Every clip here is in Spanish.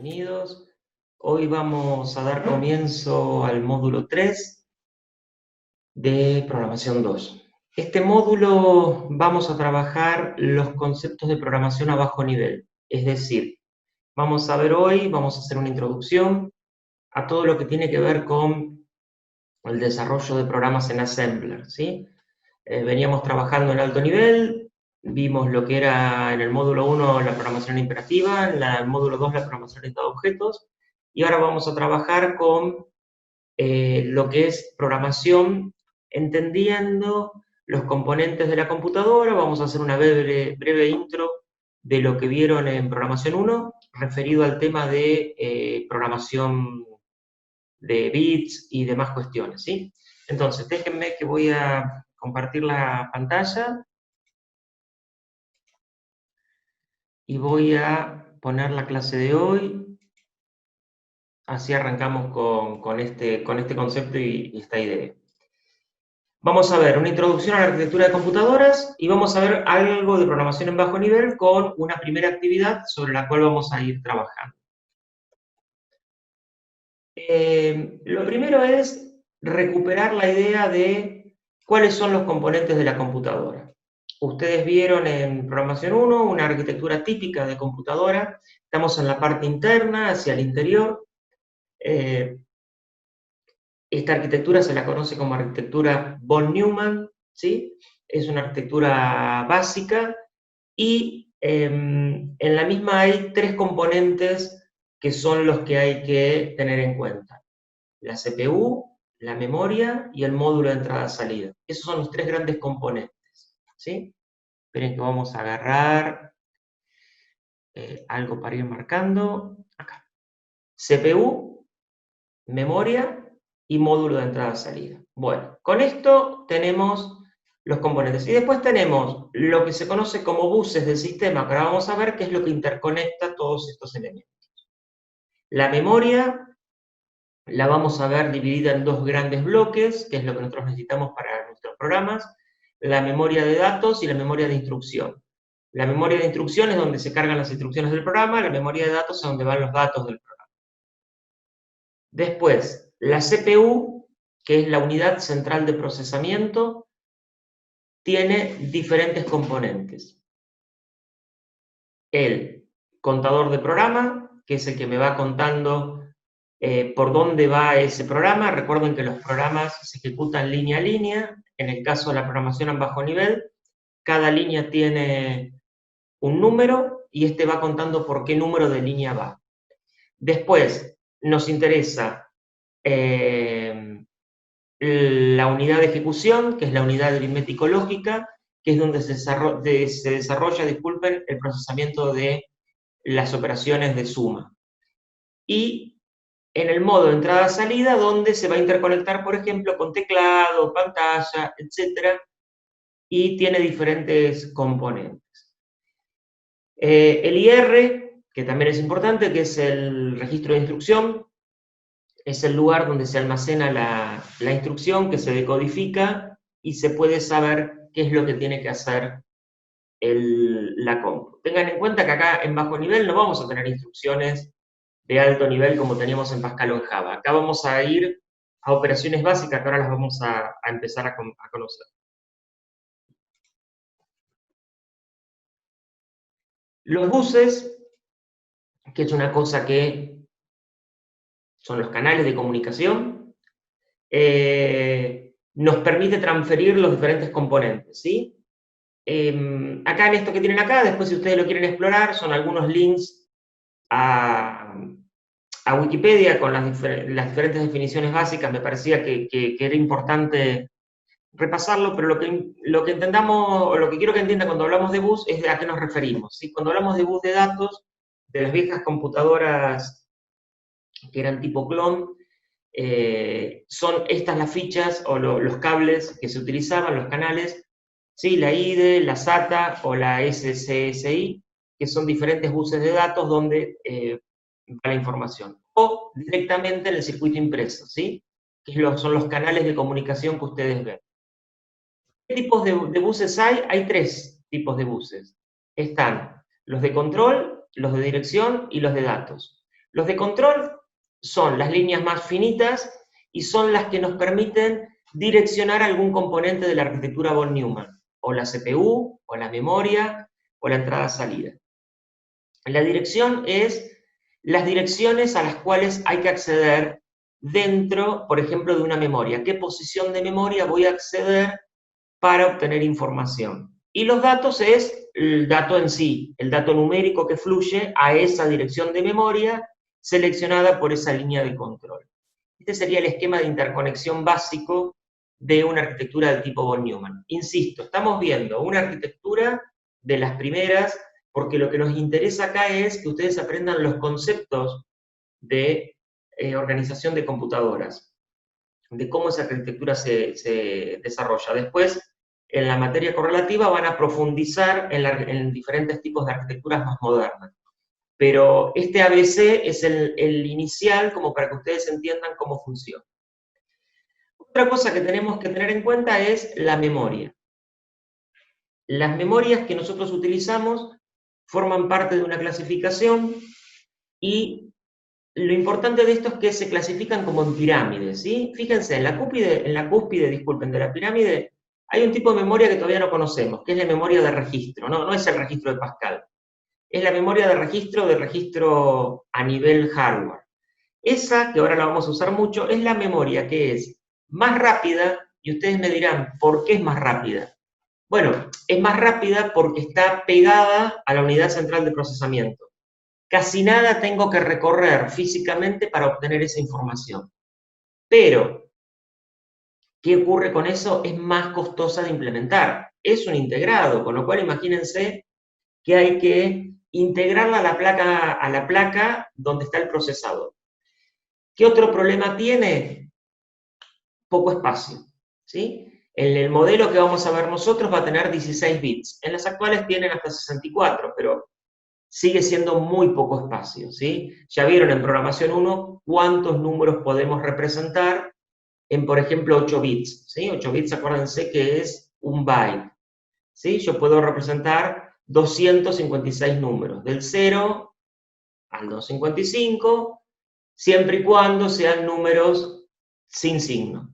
bienvenidos. Hoy vamos a dar comienzo al módulo 3 de Programación 2. Este módulo vamos a trabajar los conceptos de programación a bajo nivel, es decir, vamos a hacer una introducción a todo lo que tiene que ver con el desarrollo de programas en Assembler, ¿sí? Veníamos trabajando en alto nivel, vimos lo que era en el módulo 1 la programación imperativa, en el módulo 2 la programación orientada a objetos, y ahora vamos a trabajar con lo que es programación entendiendo los componentes de la computadora. Vamos a hacer una breve intro de lo que vieron en programación 1, referido al tema de programación de bits y demás cuestiones, ¿sí? Entonces, déjenme que voy a compartir la pantalla y voy a poner la clase de hoy. Así arrancamos con este concepto y esta idea. Vamos a ver una introducción a la arquitectura de computadoras y vamos a ver algo de programación en bajo nivel con una primera actividad sobre la cual vamos a ir trabajando. Lo primero es recuperar la idea de cuáles son los componentes de la computadora. Ustedes vieron en programación 1 una arquitectura típica de computadora. Estamos en la parte interna, hacia el interior. Esta arquitectura se la conoce como arquitectura von Neumann, ¿sí? Es una arquitectura básica y en la misma hay tres componentes que son los que hay que tener en cuenta. La CPU, la memoria y el módulo de entrada-salida. Esos son los tres grandes componentes, ¿sí? Esperen que vamos a agarrar algo para ir marcando. Acá. CPU, memoria y módulo de entrada-salida. Bueno, con esto tenemos los componentes. Y después tenemos lo que se conoce como buses del sistema, que ahora vamos a ver qué es lo que interconecta todos estos elementos. La memoria la vamos a ver dividida en dos grandes bloques, que es lo que nosotros necesitamos para nuestros programas, la memoria de datos y la memoria de instrucción. La memoria de instrucción es donde se cargan las instrucciones del programa, la memoria de datos es donde van los datos del programa. Después, la CPU, que es la unidad central de procesamiento, tiene diferentes componentes. El contador de programa, que es el que me va contando por dónde va ese programa. Recuerden que los programas se ejecutan línea a línea. En el caso de la programación en bajo nivel, cada línea tiene un número y este va contando por qué número de línea va. Después, nos interesa la unidad de ejecución, que es la unidad aritmético-lógica, que es donde se desarrolla, el procesamiento de las operaciones de suma. Y en el modo entrada-salida, donde se va a interconectar, por ejemplo, con teclado, pantalla, etc. Y tiene diferentes componentes. El IR, que también es importante, que es el registro de instrucción, es el lugar donde se almacena la instrucción, que se decodifica y se puede saber qué es lo que tiene que hacer la compu. Tengan en cuenta que acá en bajo nivel no vamos a tener instrucciones de alto nivel como teníamos en Pascal o en Java. Acá vamos a ir a operaciones básicas que ahora las vamos a empezar a conocer. Los buses, que es una cosa que son los canales de comunicación, nos permite transferir los diferentes componentes, ¿sí? Acá en esto que tienen acá, después si ustedes lo quieren explorar, son algunos links a Wikipedia con las diferentes definiciones básicas. Me parecía que era importante repasarlo, pero lo que entendamos, o lo que quiero que entienda cuando hablamos de bus es a qué nos referimos, ¿sí? Cuando hablamos de bus de datos, de las viejas computadoras que eran tipo clon, son estas las fichas o los cables que se utilizaban, los canales, ¿sí? La IDE, la SATA o la SCSI, que son diferentes buses de datos donde va la información. O directamente en el circuito impreso, ¿sí? Que son los canales de comunicación que ustedes ven. ¿Qué tipos de buses hay? Hay tres tipos de buses. Están los de control, los de dirección y los de datos. Los de control son las líneas más finitas y son las que nos permiten direccionar algún componente de la arquitectura von Neumann, o la CPU, o la memoria, o la entrada-salida. La dirección es las direcciones a las cuales hay que acceder dentro, por ejemplo, de una memoria. ¿Qué posición de memoria voy a acceder para obtener información? Y los datos es el dato en sí, el dato numérico que fluye a esa dirección de memoria seleccionada por esa línea de control. Este sería el esquema de interconexión básico de una arquitectura del tipo von Neumann. Insisto, estamos viendo una arquitectura de las primeras, porque lo que nos interesa acá es que ustedes aprendan los conceptos de organización de computadoras, de cómo esa arquitectura se desarrolla. Después, en la materia correlativa, van a profundizar en diferentes tipos de arquitecturas más modernas. Pero este ABC es el inicial como para que ustedes entiendan cómo funciona. Otra cosa que tenemos que tener en cuenta es la memoria. Las memorias que nosotros utilizamos forman parte de una clasificación y lo importante de esto es que se clasifican como en pirámides, ¿sí? Fíjense, en la cúspide, disculpen, de la pirámide hay un tipo de memoria que todavía no conocemos, que es la memoria de registro, no es el registro de Pascal. Es la memoria de registro a nivel hardware. Esa, que ahora la vamos a usar mucho, es la memoria que es más rápida, y ustedes me dirán, ¿por qué es más rápida? Bueno, es más rápida porque está pegada a la unidad central de procesamiento. Casi nada tengo que recorrer físicamente para obtener esa información. Pero, ¿qué ocurre con eso? Es más costosa de implementar. Es un integrado, con lo cual imagínense que hay que integrarla a la placa donde está el procesador. ¿Qué otro problema tiene? Poco espacio, ¿sí? En el modelo que vamos a ver nosotros va a tener 16 bits. En las actuales tienen hasta 64, pero sigue siendo muy poco espacio, ¿sí? Ya vieron en programación 1 cuántos números podemos representar en, por ejemplo, 8 bits, ¿sí? 8 bits, acuérdense que es un byte, ¿sí? Yo puedo representar 256 números, del 0 al 255, siempre y cuando sean números sin signo,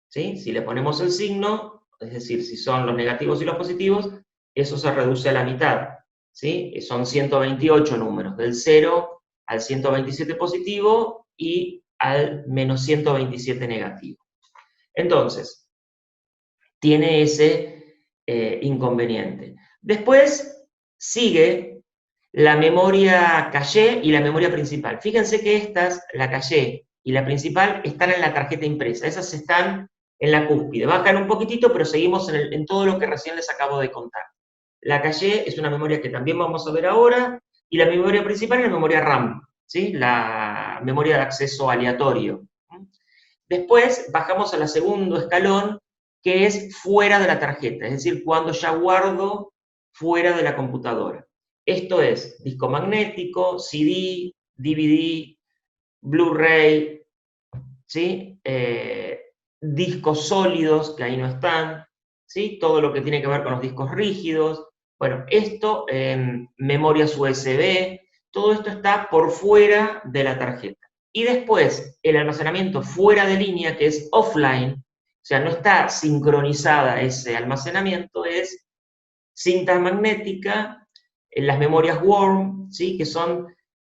¿sí? Si le ponemos el signo, es decir, si son los negativos y los positivos, eso se reduce a la mitad, ¿sí? Son 128 números, del 0 al 127 positivo y al menos 127 negativo. Entonces, tiene ese inconveniente. Después sigue la memoria caché y la memoria principal. Fíjense que estas, la caché y la principal, están en la tarjeta impresa. Esas están en la cúspide. Bajan un poquitito, pero seguimos en todo lo que recién les acabo de contar. La caché es una memoria que también vamos a ver ahora, y la memoria principal es la memoria RAM, ¿sí? La memoria de acceso aleatorio. Después bajamos al segundo escalón, que es fuera de la tarjeta, es decir, cuando ya guardo fuera de la computadora. Esto es disco magnético, CD, DVD, Blu-ray, ¿sí? Discos sólidos, que ahí no están, ¿sí? Todo lo que tiene que ver con los discos rígidos. Bueno, esto, memorias USB, todo esto está por fuera de la tarjeta. Y después, el almacenamiento fuera de línea, que es offline, o sea, no está sincronizada ese almacenamiento, es cinta magnética, en las memorias WORM, ¿sí? Que son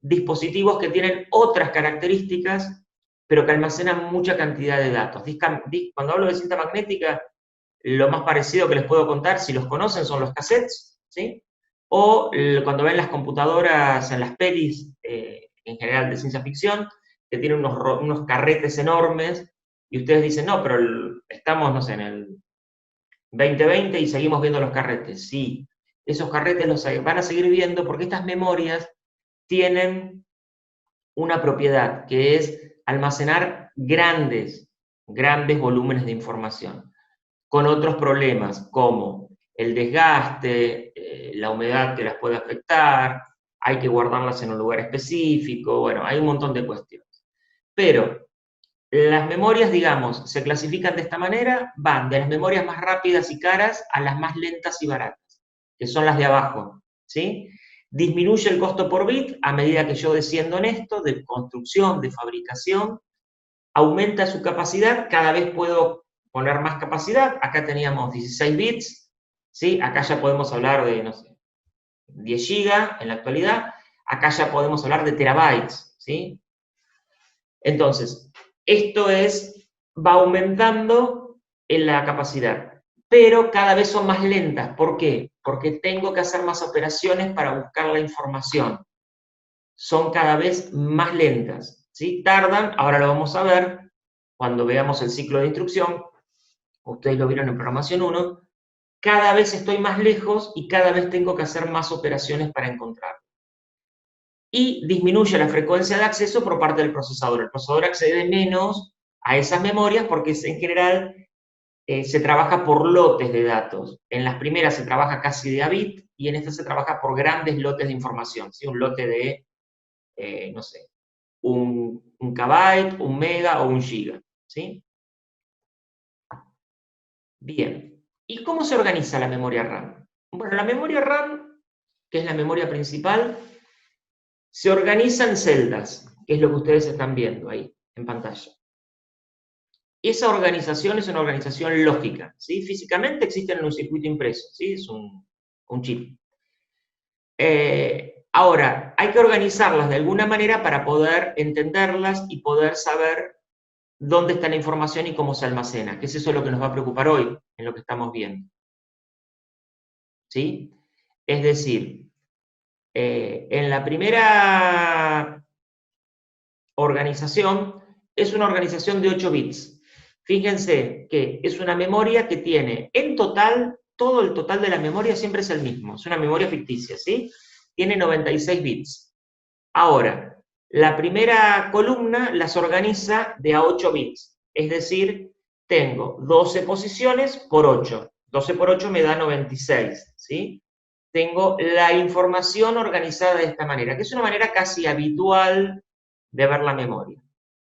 dispositivos que tienen otras características, pero que almacenan mucha cantidad de datos. Cuando hablo de cinta magnética, lo más parecido que les puedo contar, si los conocen, son los cassettes, ¿sí? O cuando ven las computadoras en las pelis, en general de ciencia ficción, que tienen unos carretes enormes, y ustedes dicen, no, pero estamos, no sé, en el 2020 y seguimos viendo los carretes. Sí, esos carretes los van a seguir viendo porque estas memorias tienen una propiedad, que es almacenar grandes volúmenes de información, con otros problemas como el desgaste, la humedad que las puede afectar, hay que guardarlas en un lugar específico, bueno, hay un montón de cuestiones. Pero las memorias, digamos, se clasifican de esta manera, van de las memorias más rápidas y caras a las más lentas y baratas, que son las de abajo, ¿sí? disminuye el costo por bit a medida que yo desciendo en esto, de construcción, de fabricación, aumenta su capacidad, cada vez puedo poner más capacidad, acá teníamos 16 bits, ¿sí? Acá ya podemos hablar de, no sé, 10 GB en la actualidad, acá ya podemos hablar de terabytes, ¿sí? Entonces, esto va aumentando en la capacidad, pero cada vez son más lentas. ¿Por qué? Porque tengo que hacer más operaciones para buscar la información. Son cada vez más lentas, ¿sí? Tardan, ahora lo vamos a ver cuando veamos el ciclo de instrucción, ustedes lo vieron en programación 1, cada vez estoy más lejos y cada vez tengo que hacer más operaciones para encontrar. Y disminuye la frecuencia de acceso por parte del procesador. El procesador accede menos a esas memorias porque en general se trabaja por lotes de datos. En las primeras se trabaja casi de a bit y en estas se trabaja por grandes lotes de información, ¿sí? Un lote de, no sé, un kbyte, un mega o un giga, ¿sí? Bien. ¿Y cómo se organiza la memoria RAM? Bueno, la memoria RAM, que es la memoria principal, se organiza en celdas, que es lo que ustedes están viendo ahí en pantalla. Esa organización es una organización lógica, ¿sí? Físicamente existen en un circuito impreso, ¿sí? Es un chip. Ahora, hay que organizarlas de alguna manera para poder entenderlas y poder saber dónde está la información y cómo se almacena, que es eso lo que nos va a preocupar hoy, en lo que estamos viendo. ¿Sí? Es decir, en la primera organización es una organización de 8 bits. Fíjense que es una memoria que tiene, en total, todo el total de la memoria siempre es el mismo, es una memoria ficticia, ¿sí? Tiene 96 bits. Ahora, la primera columna las organiza de a 8 bits, es decir, tengo 12 posiciones por 8. 12 por 8 me da 96, ¿sí? Tengo la información organizada de esta manera, que es una manera casi habitual de ver la memoria.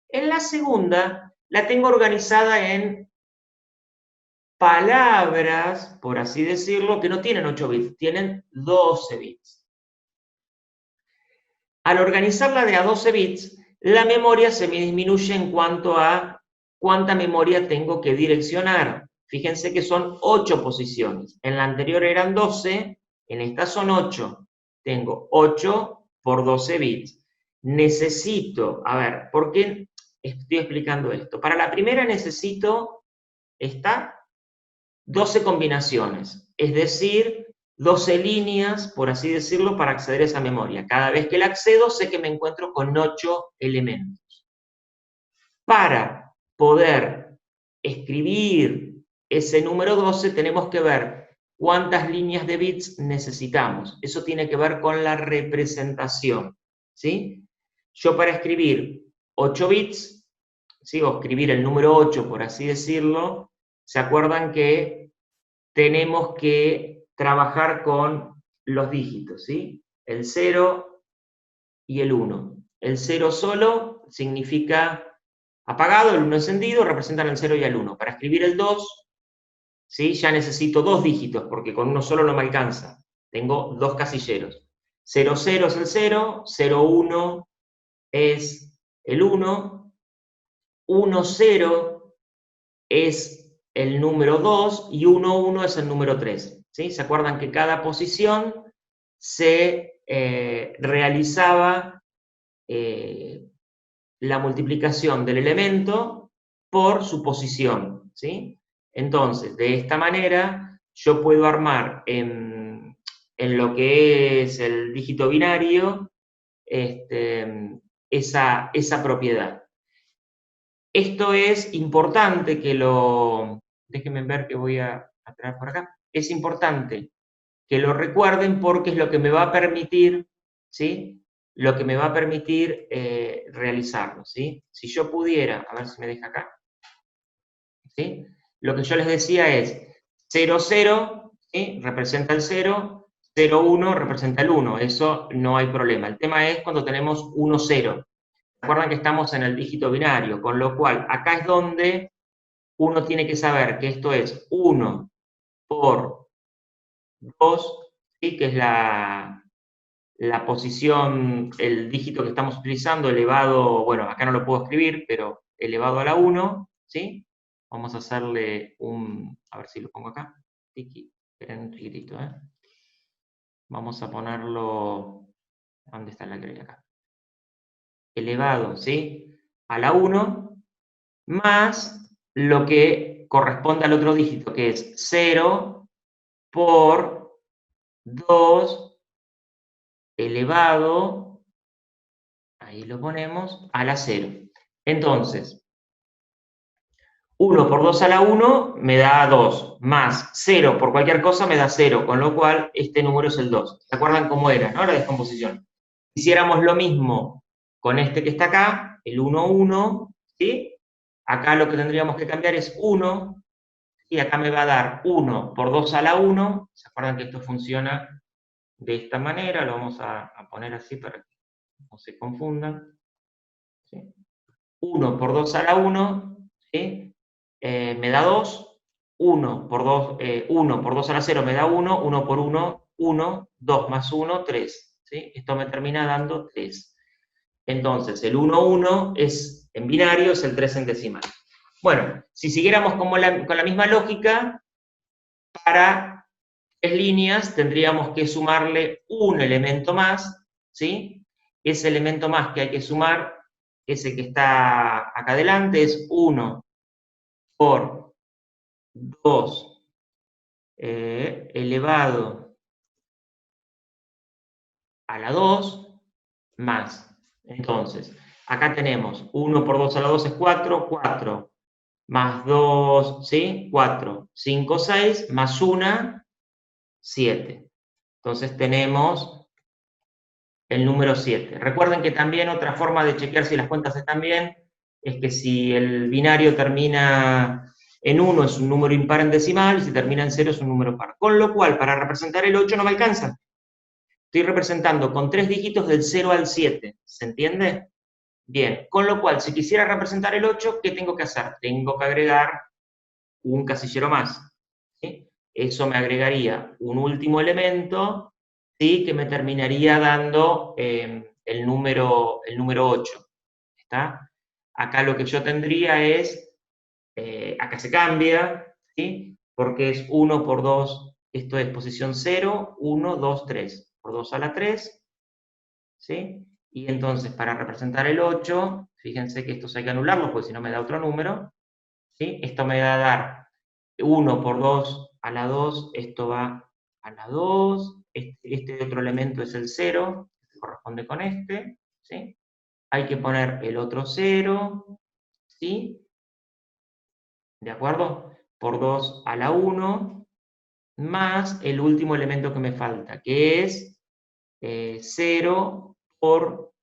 En la segunda, la tengo organizada en palabras, por así decirlo, que no tienen 8 bits, tienen 12 bits. Al organizarla de a 12 bits, la memoria se me disminuye en cuanto a cuánta memoria tengo que direccionar. Fíjense que son 8 posiciones. En la anterior eran 12, en esta son 8. Tengo 8 por 12 bits. Necesito, a ver, ¿por qué estoy explicando esto? Para la primera necesito 12 combinaciones, es decir, 12 líneas, por así decirlo, para acceder a esa memoria. Cada vez que la accedo, sé que me encuentro con 8 elementos. Para poder escribir ese número 12, tenemos que ver cuántas líneas de bits necesitamos. Eso tiene que ver con la representación, ¿sí? Yo para escribir 8 bits, ¿sí? O escribir el número 8, por así decirlo, ¿se acuerdan que tenemos que trabajar con los dígitos, ¿sí? El 0 y el 1. El 0 solo significa apagado, el 1 encendido, representan el 0 y el 1. Para escribir el 2, ¿sí? Ya necesito 2 dígitos, porque con uno solo no me alcanza. Tengo 2 casilleros. 0, 0 es el 0, 0, 1 es el 1, 1, 0 es el número 2 y 1, 1 es el número 3. ¿Sí? ¿Se acuerdan que cada posición se realizaba la multiplicación del elemento por su posición? ¿Sí? Entonces, de esta manera, yo puedo armar en lo que es el dígito binario esa propiedad. Esto es importante que déjenme ver que voy a traer por acá, es importante que lo recuerden porque es lo que me va a permitir, ¿sí? Lo que me va a permitir realizarlo, ¿sí? Si yo pudiera, a ver si me deja acá, ¿sí? Lo que yo les decía es 0, 0, ¿sí? Representa el 0, 0, 1 representa el 1, eso no hay problema. El tema es cuando tenemos 1, 0. Recuerden que estamos en el dígito binario, con lo cual acá es donde uno tiene que saber que esto es 1 por 2, ¿sí? Que es la posición, el dígito que estamos utilizando elevado, bueno, acá no lo puedo escribir, pero elevado a la 1, ¿sí? Vamos a hacerle a ver si lo pongo acá, esperen un chiquitito, ¿eh? Vamos a ponerlo, ¿dónde está la que acá? Elevado, ¿sí? A la 1, más lo que corresponde al otro dígito, que es 0 por 2 elevado, ahí lo ponemos, a la 0. Entonces, 1 por 2 a la 1 me da 2, más 0 por cualquier cosa me da 0, con lo cual este número es el 2. ¿Se acuerdan cómo era, no? La descomposición. Hiciéramos lo mismo con este que está acá, el 1, 1, ¿sí? Acá lo que tendríamos que cambiar es 1, y acá me va a dar 1 por 2 a la 1. ¿Se acuerdan que esto funciona de esta manera? Lo vamos a poner así para que no se confundan. ¿Sí? 1 por 2 a la 1, ¿sí? Me da 2, 1 por 2 a la 0 me da 1, 1 por 1, 1, 2 más 1, 3. ¿Sí? Esto me termina dando 3. Entonces, el 1, 1 es, en binario es el 3 en decimal. Bueno, si siguiéramos con la misma lógica, para 3 líneas tendríamos que sumarle un elemento más, ¿sí? Ese elemento más que hay que sumar, ese que está acá adelante, es 1 por 2 elevado a la 2 más. Entonces, acá tenemos 1 por 2 a la 2 es 4, 4 más 2, ¿sí? 4, 5, 6, más 1, 7. Entonces tenemos el número 7. Recuerden que también otra forma de chequear si las cuentas están bien es que si el binario termina en 1 es un número impar en decimal, y si termina en 0 es un número par. Con lo cual, para representar el 8 no me alcanza. Estoy representando con 3 dígitos del 0 al 7. ¿Se entiende? Bien, con lo cual, si quisiera representar el 8, ¿qué tengo que hacer? Tengo que agregar un casillero más. ¿Sí? Eso me agregaría un último elemento, ¿sí? Que me terminaría dando el número 8. ¿Está? Acá lo que yo tendría es, acá se cambia, ¿sí? Porque es 1 por 2, esto es posición 0, 1, 2, 3, por 2 a la 3, ¿sí? Y entonces para representar el 8, fíjense que estos hay que anularlos porque si no me da otro número, ¿sí? Esto me va a dar 1 por 2 a la 2, esto va a la 2, este otro elemento es el 0, que corresponde con este, ¿sí? Hay que poner el otro 0, ¿sí? ¿De acuerdo? Por 2 a la 1, más el último elemento que me falta, que es 0 por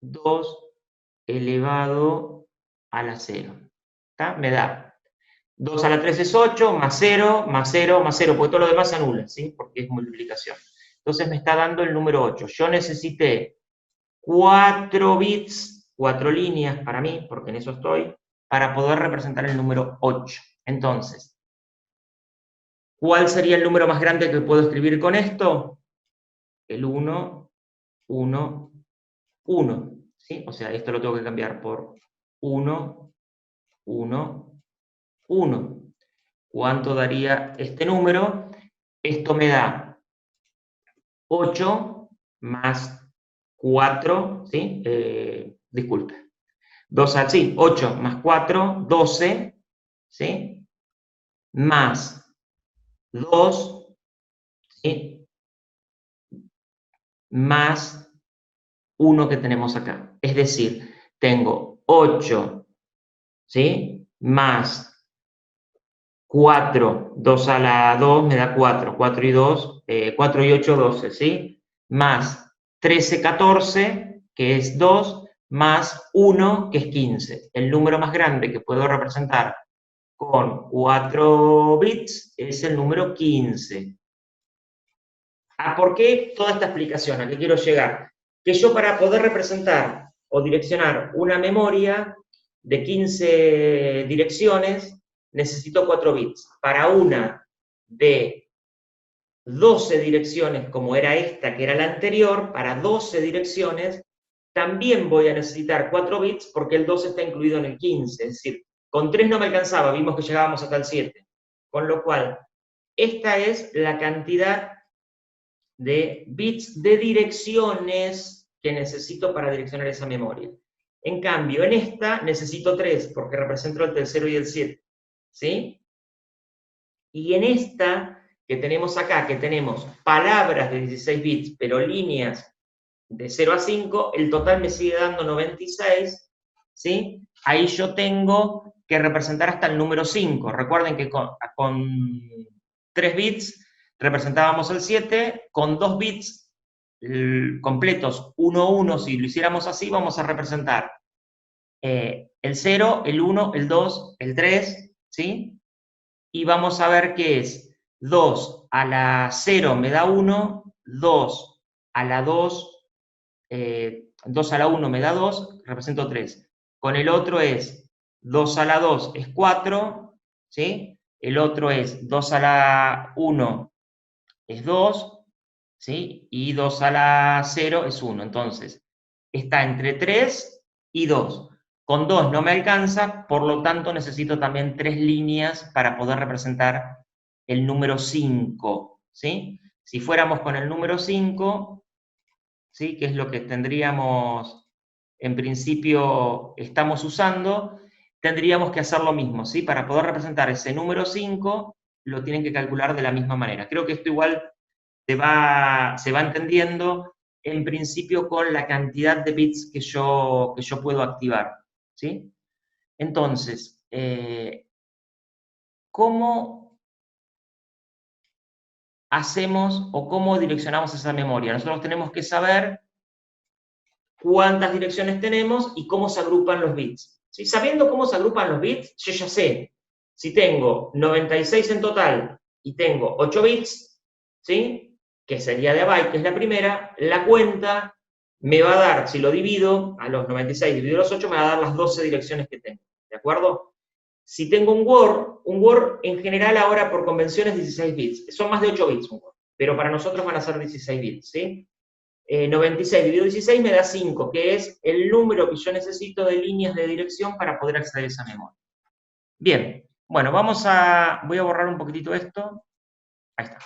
2 elevado a la 0. ¿Está? Me da 2 a la 3 es 8, más 0, más 0, más 0, porque todo lo demás se anula, ¿sí? Porque es multiplicación. Entonces me está dando el número 8. Yo necesité 4 bits, 4 líneas para mí, porque en eso estoy, para poder representar el número 8. Entonces, ¿cuál sería el número más grande que puedo escribir con esto? El 1, 1, 1. ¿Sí? O sea, esto lo tengo que cambiar por 1, 1, 1. ¿Cuánto daría este número? Esto me da 8 más 4, ¿sí? Disculpe. 8 más 4, 12, ¿sí? Más 2, ¿sí? Más 1 que tenemos acá. Es decir, tengo 8, ¿sí? Más 4, 2 a la 2 me da 4, 4 y 2, 4 y 8, 12, ¿sí? Más 13, 14, que es 2, más 1, que es 15. El número más grande que puedo representar con 4 bits es el número 15. ¿Por qué toda esta explicación? ¿A qué quiero llegar? Que yo para poder representar o direccionar una memoria de 15 direcciones necesito 4 bits. Para una de 12 direcciones, como era esta, que era la anterior, para 12 direcciones, también voy a necesitar 4 bits porque el 12 está incluido en el 15, es decir, con 3 no me alcanzaba, vimos que llegábamos hasta el 7. Con lo cual, esta es la cantidad de bits de direcciones que necesito para direccionar esa memoria. En cambio, en esta necesito 3, porque represento el 0 y el 7, ¿sí? Y en esta que tenemos acá, que tenemos palabras de 16 bits, pero líneas de 0 a 5, el total me sigue dando 96, ¿sí? Ahí yo tengo que representar hasta el número 5. Recuerden que con 3 bits representábamos el 7, con 2 bits completos, 1, 1, si lo hiciéramos así, vamos a representar el 0, el 1, el 2, el 3, ¿sí? Y vamos a ver qué es 2 a la 0 me da 1, 2 a la 2, 2 a la 1 me da 2, represento 3. Con el otro es 2 a la 2 es 4, ¿sí? El otro es 2 a la 1 es 2, ¿sí? Y 2 a la 0 es 1. Entonces, está entre 3 y 2. Con 2 no me alcanza, por lo tanto necesito también 3 líneas para poder representar el número 5, ¿sí? Si fuéramos con el número 5, ¿sí? Que es lo que tendríamos, en principio, estamos usando, tendríamos que hacer lo mismo, ¿sí? Para poder representar ese número 5, lo tienen que calcular de la misma manera. Creo que esto igual se va entendiendo, en principio, con la cantidad de bits que yo puedo activar, ¿sí? Entonces, ¿cómo hacemos o cómo direccionamos esa memoria? Nosotros tenemos que saber cuántas direcciones tenemos y cómo se agrupan los bits, ¿sí? Sabiendo cómo se agrupan los bits, yo ya sé, si tengo 96 en total y tengo 8 bits, ¿sí? Que sería de a byte, que es la primera, la cuenta me va a dar, si lo divido, a los 96 dividido los 8, me va a dar las 12 direcciones que tengo, ¿de acuerdo? Si tengo un Word en general ahora por convención es 16 bits, son más de 8 bits un Word, pero para nosotros van a ser 16 bits, ¿sí? 96 dividido 16 me da 5, que es el número que yo necesito de líneas de dirección para poder acceder a esa memoria. Bien, bueno, voy a borrar un poquitito esto. Ahí está.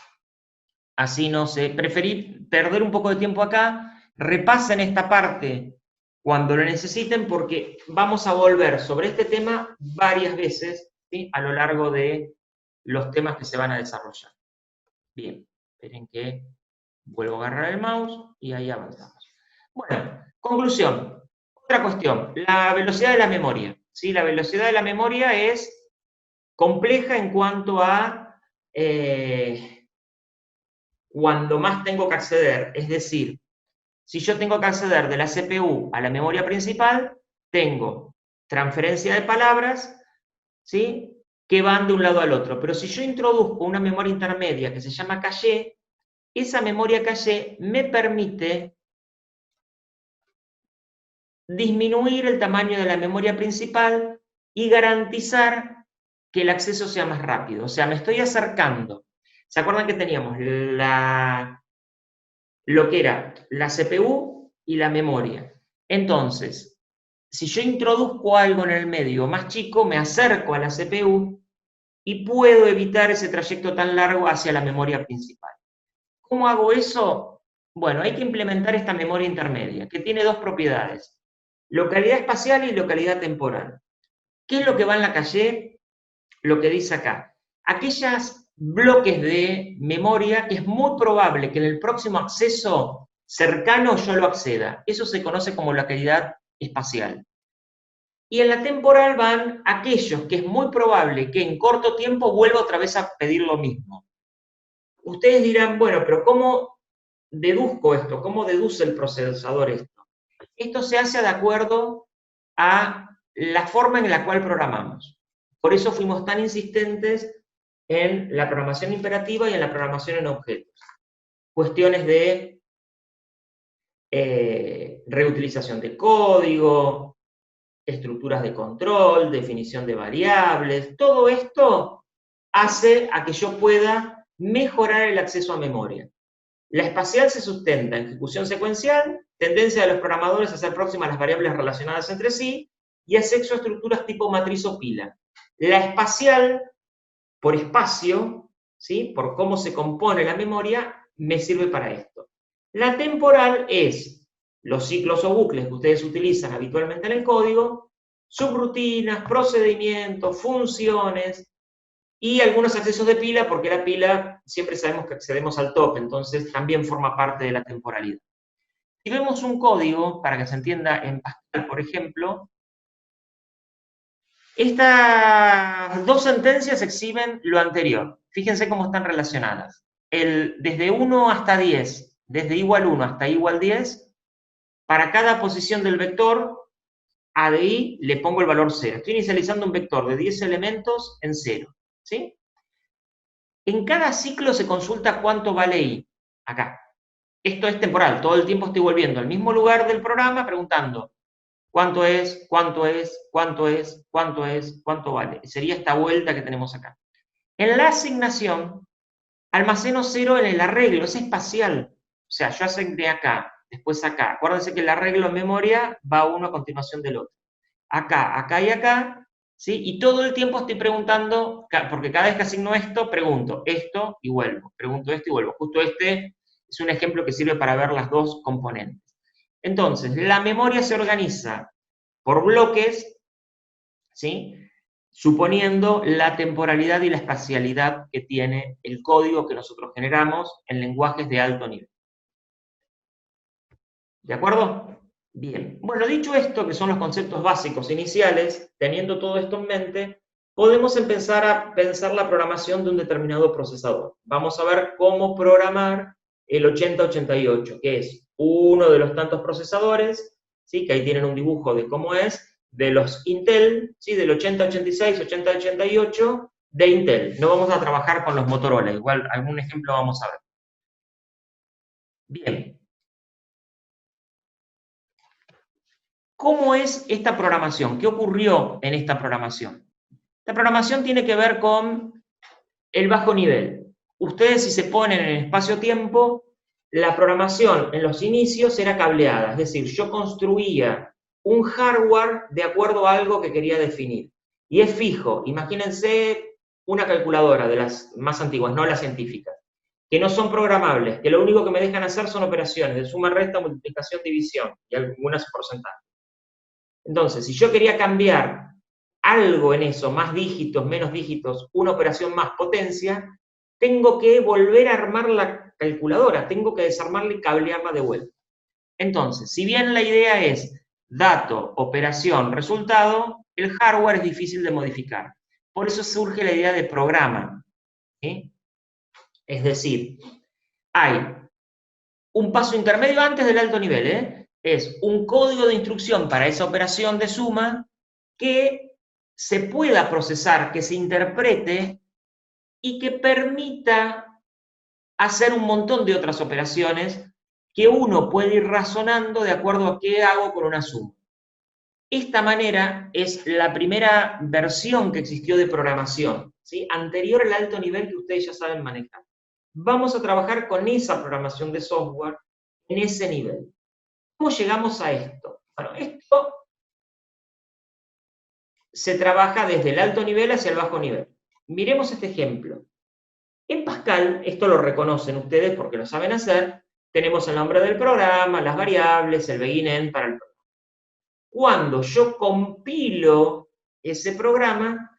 Así no sé, preferí perder un poco de tiempo acá. Repasen esta parte cuando lo necesiten, porque vamos a volver sobre este tema varias veces, ¿sí? A lo largo de los temas que se van a desarrollar. Bien, esperen que vuelvo a agarrar el mouse y ahí avanzamos. Bueno, conclusión. Otra cuestión, la velocidad de la memoria, ¿sí? La velocidad de la memoria es compleja en cuanto a cuando más tengo que acceder. Es decir, si yo tengo que acceder de la CPU a la memoria principal, tengo transferencia de palabras, ¿sí? Que van de un lado al otro. Pero si yo introduzco una memoria intermedia que se llama caché, esa memoria caché me permite disminuir el tamaño de la memoria principal y garantizar que el acceso sea más rápido. O sea, me estoy acercando. ¿Se acuerdan que teníamos lo que era la CPU y la memoria? Entonces, si yo introduzco algo en el medio más chico, me acerco a la CPU y puedo evitar ese trayecto tan largo hacia la memoria principal. ¿Cómo hago eso? Bueno, hay que implementar esta memoria intermedia, que tiene dos propiedades: localidad espacial y localidad temporal. ¿Qué es lo que va en la calle? Lo que dice acá. Aquellos bloques de memoria que es muy probable que en el próximo acceso cercano yo lo acceda. Eso se conoce como localidad espacial. Y en la temporal van aquellos que es muy probable que en corto tiempo vuelva otra vez a pedir lo mismo. Ustedes dirán, bueno, pero ¿cómo deduzco esto? ¿Cómo deduce el procesador esto? Esto se hace de acuerdo a la forma en la cual programamos. Por eso fuimos tan insistentes en la programación imperativa y en la programación en objetos. Cuestiones de reutilización de código, estructuras de control, definición de variables, todo esto hace a que yo pueda mejorar el acceso a memoria. La espacial se sustenta en ejecución secuencial, tendencia de los programadores a hacer próximas las variables relacionadas entre sí, y acceso a estructuras tipo matriz o pila. La espacial, por espacio, ¿sí? Por cómo se compone la memoria, me sirve para esto. La temporal es los ciclos o bucles que ustedes utilizan habitualmente en el código, subrutinas, procedimientos, funciones, y algunos accesos de pila, porque la pila siempre sabemos que accedemos al top, entonces también forma parte de la temporalidad. Si vemos un código, para que se entienda en Pascal, por ejemplo, estas dos sentencias exhiben lo anterior. Fíjense cómo están relacionadas. Desde 1 hasta 10, desde igual 1 hasta igual 10, para cada posición del vector A de I le pongo el valor 0. Estoy inicializando un vector de 10 elementos en 0. ¿Sí? En cada ciclo se consulta cuánto vale I. Acá. Esto es temporal. Todo el tiempo estoy volviendo al mismo lugar del programa preguntando cuánto es, cuánto es, cuánto es, cuánto es, cuánto vale. Sería esta vuelta que tenemos acá. En la asignación, almaceno 0 en el arreglo. Es espacial. O sea, yo asigné acá, después acá. Acuérdense que el arreglo en memoria va uno a continuación del otro. Acá, acá y acá, ¿sí? Y todo el tiempo estoy preguntando, porque cada vez que asigno esto, pregunto esto y vuelvo, pregunto esto y vuelvo. Justo este es un ejemplo que sirve para ver las dos componentes. Entonces, la memoria se organiza por bloques, ¿sí? Suponiendo la temporalidad y la espacialidad que tiene el código que nosotros generamos en lenguajes de alto nivel. ¿De acuerdo? Bien. Bueno, dicho esto, que son los conceptos básicos iniciales, teniendo todo esto en mente, podemos empezar a pensar la programación de un determinado procesador. Vamos a ver cómo programar el 8088, que es uno de los tantos procesadores, ¿sí? Que ahí tienen un dibujo de cómo es, de los Intel, ¿sí? Del 8086, 8088 de Intel. No vamos a trabajar con los Motorola, igual algún ejemplo vamos a ver. Bien. ¿Cómo es esta programación? ¿Qué ocurrió en esta programación? La programación tiene que ver con el bajo nivel. Ustedes, si se ponen en espacio-tiempo, la programación en los inicios era cableada, es decir, yo construía un hardware de acuerdo a algo que quería definir. Y es fijo, imagínense una calculadora de las más antiguas, no las científicas, que no son programables, que lo único que me dejan hacer son operaciones de suma, resta, multiplicación, división y algunas porcentajes. Entonces, si yo quería cambiar algo en eso, más dígitos, menos dígitos, una operación más potencia, tengo que volver a armar la calculadora, tengo que desarmarla y cablearla de vuelta. Entonces, si bien la idea es dato, operación, resultado, el hardware es difícil de modificar. Por eso surge la idea de programa. ¿Sí? Es decir, hay un paso intermedio antes del alto nivel, ¿eh? Es un código de instrucción para esa operación de suma que se pueda procesar, que se interprete y que permita hacer un montón de otras operaciones que uno puede ir razonando de acuerdo a qué hago con una suma. Esta manera es la primera versión que existió de programación, ¿sí? Anterior al alto nivel que ustedes ya saben manejar. Vamos a trabajar con esa programación de software en ese nivel. ¿Cómo llegamos a esto? Bueno, esto se trabaja desde el alto nivel hacia el bajo nivel. Miremos este ejemplo. En Pascal, esto lo reconocen ustedes porque lo saben hacer, tenemos el nombre del programa, las variables, el begin-end para el programa. Cuando yo compilo ese programa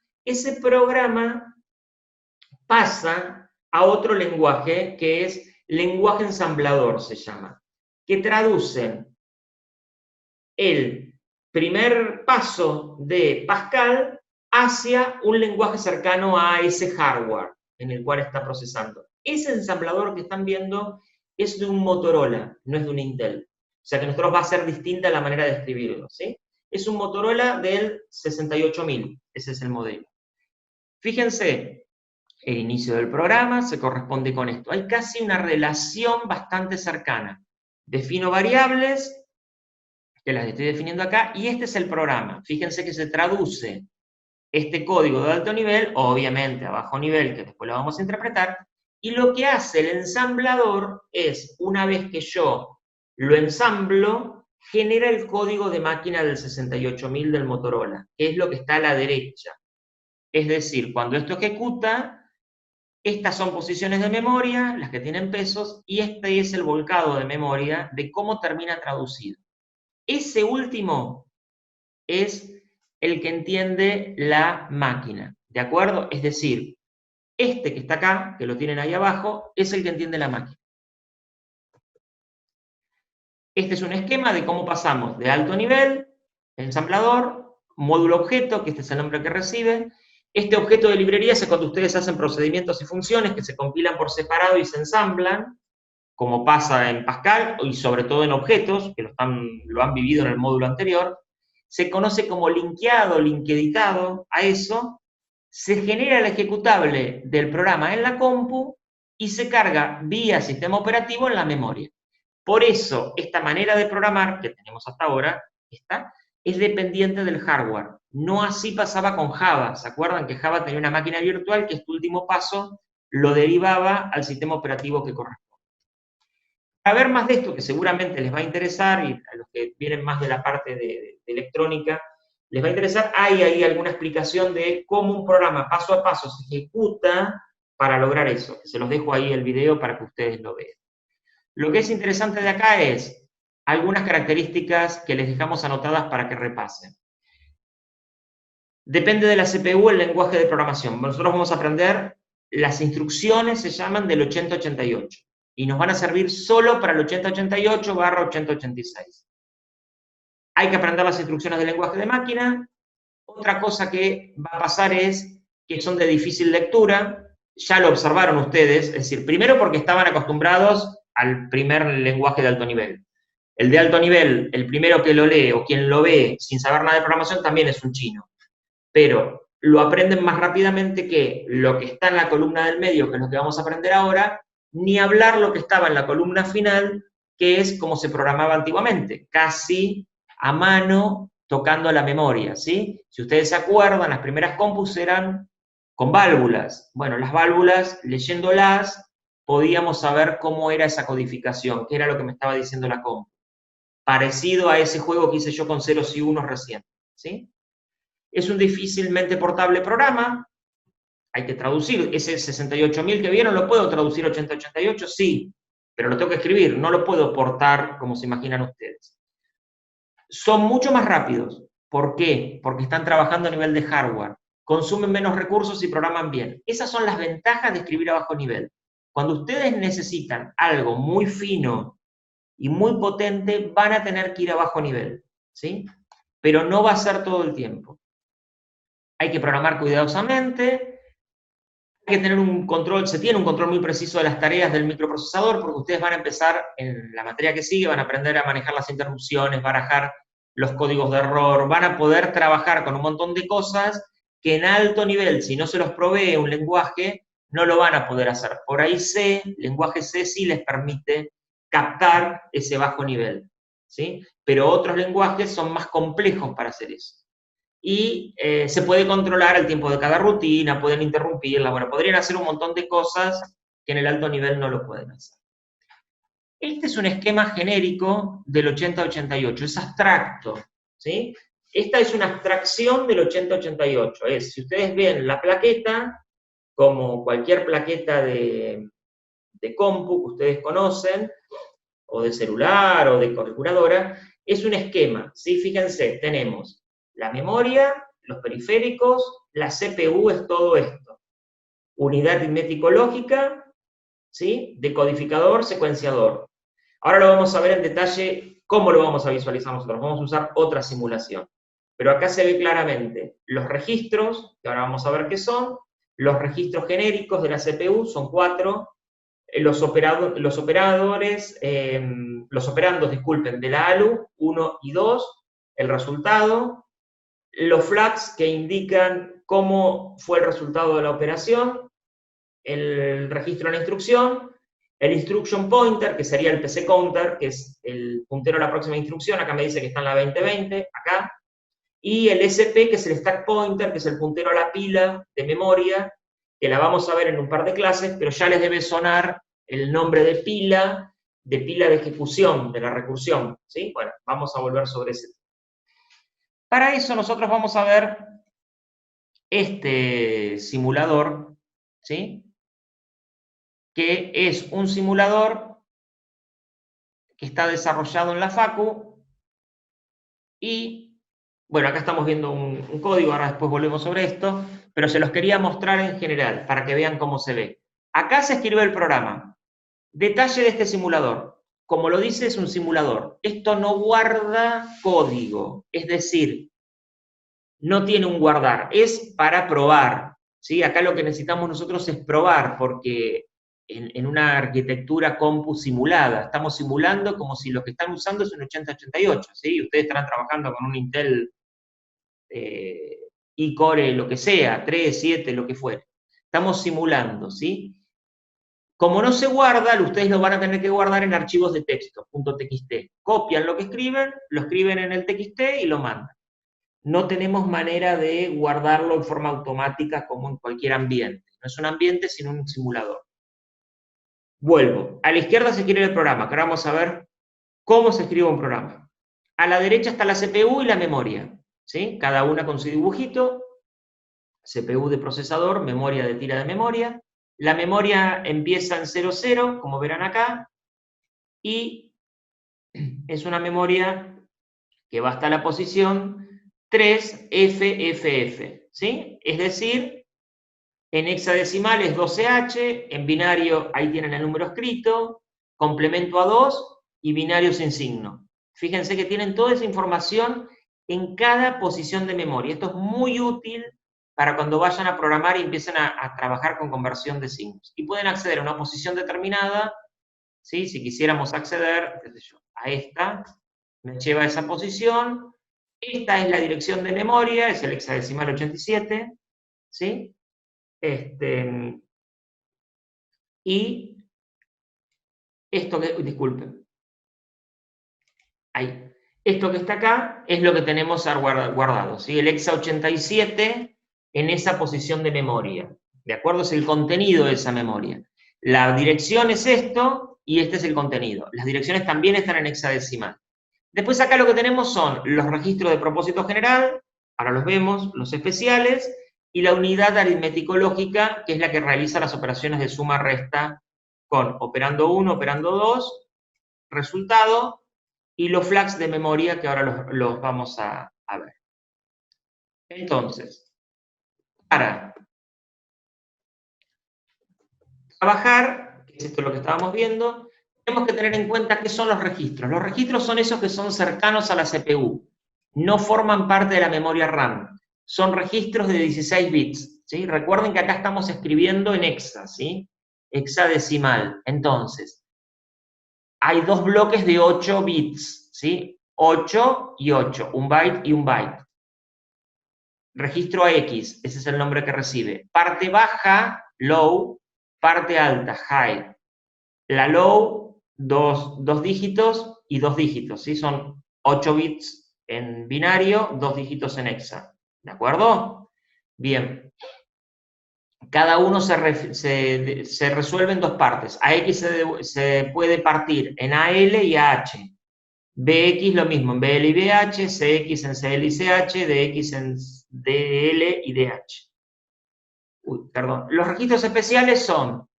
pasa a otro lenguaje que es lenguaje ensamblador, se llama, que traduce el primer paso de Pascal hacia un lenguaje cercano a ese hardware en el cual está procesando. Ese ensamblador que están viendo es de un Motorola, no es de un Intel. O sea que nosotros va a ser distinta la manera de escribirlo, ¿sí? Es un Motorola del 68000, ese es el modelo. Fíjense, el inicio del programa se corresponde con esto. Hay casi una relación bastante cercana. Defino variables, que las estoy definiendo acá, y este es el programa. Fíjense que se traduce este código de alto nivel, obviamente a bajo nivel, que después lo vamos a interpretar, Y lo que hace el ensamblador es, una vez que yo lo ensamblo, genera el código de máquina del 68000 del Motorola, que es lo que está a la derecha. Es decir, cuando esto ejecuta, estas son posiciones de memoria, las que tienen pesos, y este es el volcado de memoria de cómo termina traducido. Ese último es el que entiende la máquina, ¿de acuerdo? Es decir, este que está acá, que lo tienen ahí abajo, es el que entiende la máquina. Este es un esquema de cómo pasamos de alto nivel, ensamblador, módulo objeto, que este es el nombre que recibe. Este objeto de librería es cuando ustedes hacen procedimientos y funciones que se compilan por separado y se ensamblan, como pasa en Pascal y sobre todo en objetos, que lo han vivido en el módulo anterior. Se conoce como linkeado, linkeditado a eso. Se genera el ejecutable del programa en la compu y se carga vía sistema operativo en la memoria. Por eso, esta manera de programar que tenemos hasta ahora, es dependiente del hardware. No así pasaba con Java. ¿Se acuerdan que Java tenía una máquina virtual que este último paso lo derivaba al sistema operativo que corresponde? Para ver más de esto, que seguramente les va a interesar, y a los que vienen más de la parte de electrónica, les va a interesar, hay ahí alguna explicación de cómo un programa paso a paso se ejecuta para lograr eso. Se los dejo ahí el video para que ustedes lo vean. Lo que es interesante de acá es algunas características que les dejamos anotadas para que repasen. Depende de la CPU el lenguaje de programación. Nosotros vamos a aprender, las instrucciones se llaman del 8088 y nos van a servir solo para el 8088/8086. Hay que aprender las instrucciones del lenguaje de máquina. Otra cosa que va a pasar es que son de difícil lectura. Ya lo observaron ustedes, es decir, primero porque estaban acostumbrados al primer lenguaje de alto nivel. El de alto nivel, el primero que lo lee o quien lo ve sin saber nada de programación también es un chino. Pero lo aprenden más rápidamente que lo que está en la columna del medio, que es lo que vamos a aprender ahora, ni hablar lo que estaba en la columna final, que es como se programaba antiguamente, casi a mano, tocando la memoria, ¿sí? Si ustedes se acuerdan, las primeras compus eran con válvulas. Bueno, las válvulas, leyéndolas, podíamos saber cómo era esa codificación, qué era lo que me estaba diciendo la compu. Parecido a ese juego que hice yo con ceros y unos recién, ¿sí? Es un difícilmente portable programa, hay que traducir. Ese 68.000 que vieron, ¿lo puedo traducir 8088? Sí, pero lo tengo que escribir, no lo puedo portar como se imaginan ustedes. Son mucho más rápidos. ¿Por qué? Porque están trabajando a nivel de hardware. Consumen menos recursos y programan bien. Esas son las ventajas de escribir a bajo nivel. Cuando ustedes necesitan algo muy fino y muy potente, van a tener que ir a bajo nivel, ¿sí? Pero no va a ser todo el tiempo. Hay que programar cuidadosamente, hay que tener un control, se tiene un control muy preciso de las tareas del microprocesador, porque ustedes van a empezar, en la materia que sigue, van a aprender a manejar las interrupciones, barajar los códigos de error, van a poder trabajar con un montón de cosas que en alto nivel, si no se los provee un lenguaje, no lo van a poder hacer. Por ahí C, lenguaje C sí les permite captar ese bajo nivel, ¿sí? Pero otros lenguajes son más complejos para hacer eso. Y se puede controlar el tiempo de cada rutina, pueden interrumpirla, bueno, podrían hacer un montón de cosas que en el alto nivel no lo pueden hacer. Este es un esquema genérico del 8088, es abstracto, ¿sí? Esta es una abstracción del 8088, si ustedes ven la plaqueta, como cualquier plaqueta de compu que ustedes conocen, o de celular, o de calculadora, es un esquema, ¿sí? Fíjense, tenemos la memoria, los periféricos, la CPU es todo esto. Unidad aritmético-lógica, ¿sí? Decodificador, secuenciador. Ahora lo vamos a ver en detalle cómo lo vamos a visualizar nosotros. Vamos a usar otra simulación. Pero acá se ve claramente los registros, que ahora vamos a ver qué son, los registros genéricos de la CPU, son 4, los operandos, disculpen, de la ALU, 1 y 2, el resultado, los flags que indican cómo fue el resultado de la operación, el registro de la instrucción, el instruction pointer, que sería el PC counter, que es el puntero a la próxima instrucción, acá me dice que está en la 2020, acá, y el SP, que es el stack pointer, que es el puntero a la pila de memoria, que la vamos a ver en un par de clases, pero ya les debe sonar el nombre de pila de ejecución, de la recursión, ¿sí? Bueno, vamos a volver sobre ese tema. Para eso nosotros vamos a ver este simulador, ¿sí? Que es un simulador que está desarrollado en la Facu y, bueno, acá estamos viendo un código, ahora después volvemos sobre esto, pero se los quería mostrar en general para que vean cómo se ve. Acá se escribe el programa. Detalle de este simulador. Como lo dice, es un simulador. Esto no guarda código, es decir, no tiene un guardar, es para probar, ¿sí? Acá lo que necesitamos nosotros es probar, porque en una arquitectura compu simulada, estamos simulando como si lo que están usando es un 8088, ¿sí? Ustedes estarán trabajando con un Intel i-Core, lo que sea, 3, 7, lo que fuere. Estamos simulando, ¿sí? Como no se guarda, ustedes lo van a tener que guardar en archivos de texto, .txt. Copian lo que escriben, lo escriben en el txt y lo mandan. No tenemos manera de guardarlo en forma automática como en cualquier ambiente. No es un ambiente, sino un simulador. Vuelvo. A la izquierda se escribe el programa, que ahora vamos a ver cómo se escribe un programa. A la derecha está la CPU y la memoria, ¿sí? Cada una con su dibujito. CPU de procesador, memoria de tira de memoria. La memoria empieza en 00, como verán acá, y es una memoria que va hasta la posición 3FFF, ¿sí? Es decir, en hexadecimal es 12H, en binario ahí tienen el número escrito, complemento a 2 y binario sin signo. Fíjense que tienen toda esa información en cada posición de memoria. Esto es muy útil para cuando vayan a programar y empiecen a trabajar con conversión de signos. Y pueden acceder a una posición determinada, ¿sí? Si quisiéramos acceder, qué sé yo, a esta, me lleva a esa posición. Esta es la dirección de memoria, es el hexadecimal 87, ¿sí? Y esto que, disculpen, ahí. Esto que está acá es lo que tenemos guardado, ¿sí? El hexa 87 en esa posición de memoria, ¿de acuerdo? Es el contenido de esa memoria. La dirección es esto y este es el contenido. Las direcciones también están en hexadecimal. Después acá lo que tenemos son los registros de propósito general, ahora los vemos, los especiales, y la unidad aritmético-lógica, que es la que realiza las operaciones de suma-resta con operando 1, operando 2, resultado, y los flags de memoria, que ahora los vamos a ver. Entonces, para trabajar, que es esto lo que estábamos viendo, tenemos que tener en cuenta qué son los registros. Los registros son esos que son cercanos a la CPU, no forman parte de la memoria RAM, son registros de 16 bits, ¿sí? Recuerden que acá estamos escribiendo en hexa, ¿sí? Hexadecimal. Entonces, hay dos bloques de 8 bits, ¿sí? 8 y 8, un byte y un byte. Registro X, ese es el nombre que recibe. Parte baja, low, parte alta, high. La low, dos dígitos y 2 dígitos, ¿sí? Son 8 bits en binario, 2 dígitos en hexa. ¿De acuerdo? Bien. Cada uno se resuelve en dos partes. A X se puede partir en AL y AH. BX lo mismo, en BL y BH, CX en CL y CH, DX en DL y DH. Perdón. Los registros especiales son,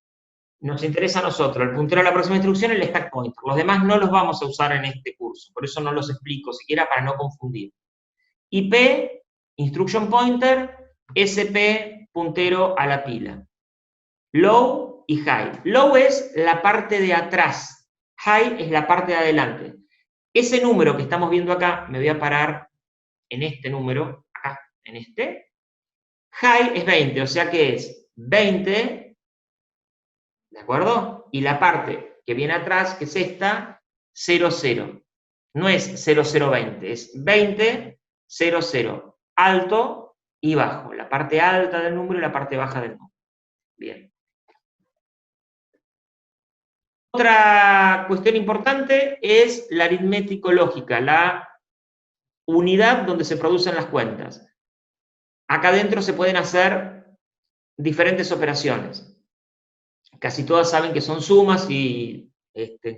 nos interesa a nosotros, el puntero a la próxima instrucción y el stack pointer. Los demás no los vamos a usar en este curso, por eso no los explico siquiera para no confundir. IP, instruction pointer, SP, puntero a la pila. Low y high. Low es la parte de atrás, high es la parte de adelante. Ese número que estamos viendo acá, me voy a parar en este número, acá, en este. High es 20, o sea que es 20, ¿de acuerdo? Y la parte que viene atrás, que es esta, 0, 0. No es 0, 0, 20, es 20, 0, 0. Alto y bajo. La parte alta del número y la parte baja del número. Bien. Otra cuestión importante es la aritmético-lógica, la unidad donde se producen las cuentas. Acá adentro se pueden hacer diferentes operaciones. Casi todas saben que son sumas y